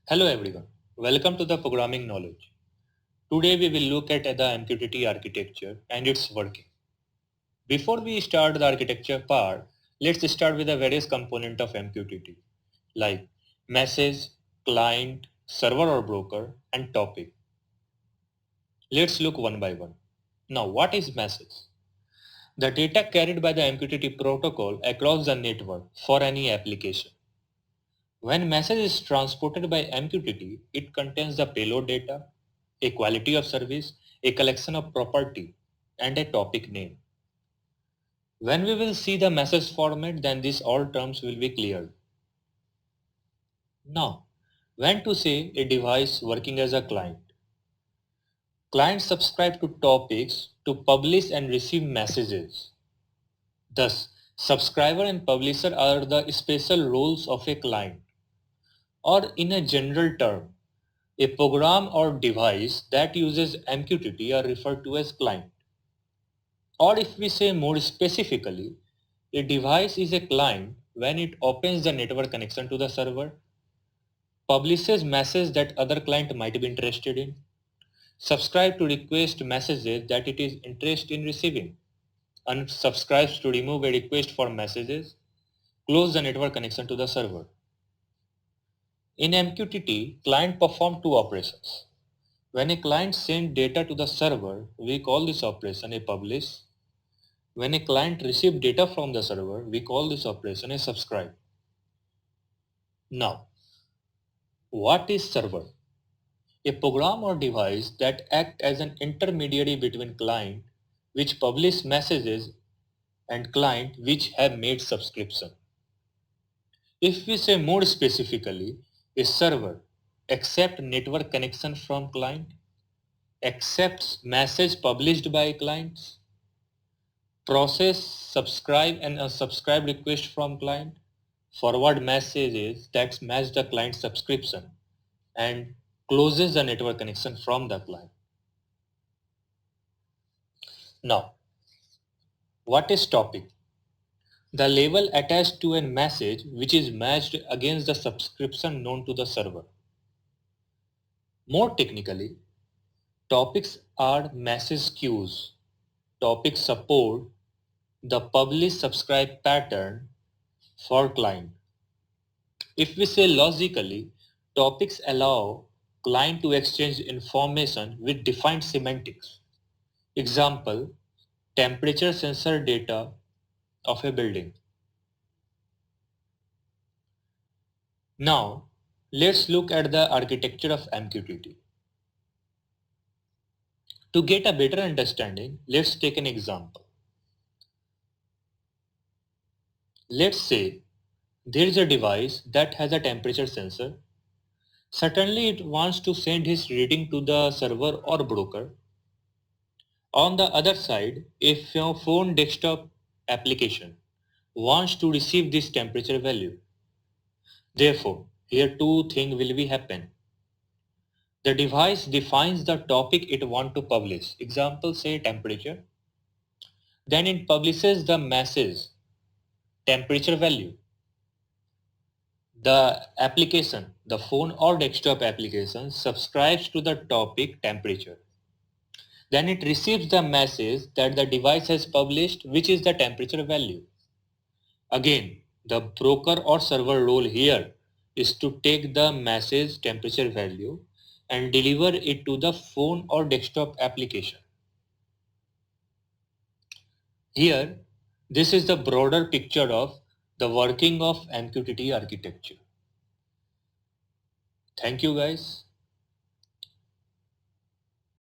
Hello everyone, welcome to the Programming Knowledge. Today we will look at the MQTT architecture and its working. Before we start the architecture part, let's start with the various components of MQTT like message, client, server or broker, and topic. Let's look one by one. Now what is message? The data carried by the MQTT protocol across the network for any application. When message is transported by MQTT, it contains the payload data, a quality of service, a collection of property, and a topic name. When we will see the message format, then these all terms will be cleared. Now, when to say a device working as a client. Clients subscribe to topics to publish and receive messages. Thus, subscriber and publisher are the special roles of a client. Or in a general term, a program or device that uses MQTT are referred to as client. Or if we say more specifically, a device is a client when it opens the network connection to the server, publishes messages that other client might be interested in, subscribe to request messages that it is interested in receiving, unsubscribes to remove a request for messages, close the network connection to the server. In MQTT, client perform two operations. When a client sends data to the server, we call this operation a publish. When a client receives data from the server, we call this operation a subscribe. Now, what is server? A program or device that acts as an intermediary between client which publish messages and client which have made subscription. If we say more specifically, a server accepts network connection from client, accepts message published by clients, process subscribe and unsubscribe request from client, forward messages that match the client subscription, and closes the network connection from the client. Now, what is topic? The label attached to a message which is matched against the subscription known to the server. More technically, topics are message queues. Topics support the publish-subscribe pattern for client. If we say logically, topics allow client to exchange information with defined semantics. Example, temperature sensor data of a building. Now, let's look at the architecture of MQTT. To get a better understanding, let's take an example. Let's say there is a device that has a temperature sensor. Certainly it wants to send his reading to the server or broker. On the other side, a phone desktop application wants to receive this temperature value. Therefore, here two things will be happen. The device defines the topic it wants to publish. Example, say temperature. Then it publishes the message temperature value. The application, the phone or desktop application subscribes to the topic temperature. Then it receives the message that the device has published, which is the temperature value. Again, the broker or server role here is to take the message temperature value and deliver it to the phone or desktop application. Here, this is the broader picture of the working of MQTT architecture. Thank you guys.